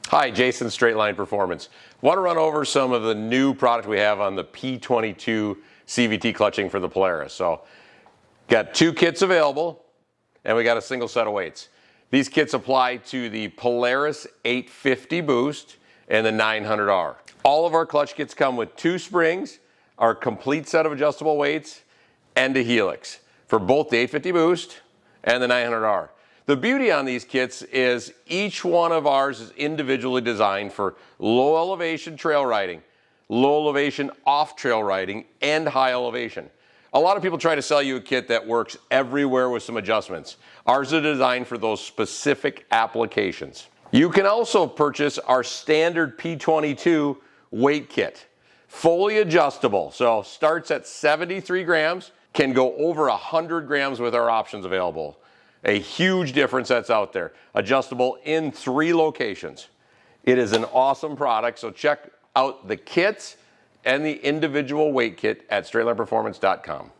Hi, Jason, Straightline Performance. Want to run over some of the new product we have on the P-22 CVT clutching for the Polaris. So, got two kits available, and we got a single set of weights. These kits apply to the Polaris 850 Boost and the 900R. All of our clutch kits come with two springs, our complete set of adjustable weights, and a helix for both the 850 Boost and the 900R. The beauty on these kits is each one of ours is individually designed for low elevation trail riding, low elevation off trail riding, and high elevation. A lot of people try to sell you a kit that works everywhere with some adjustments. Ours are designed for those specific applications. You can also purchase our standard P-22 weight kit, fully adjustable. So starts at 73 grams, can go over 100 grams with our options available. A huge difference that's out there. Adjustable in 3 locations. It is an awesome product, so check out the kits and the individual weight kit at straightlineperformance.com.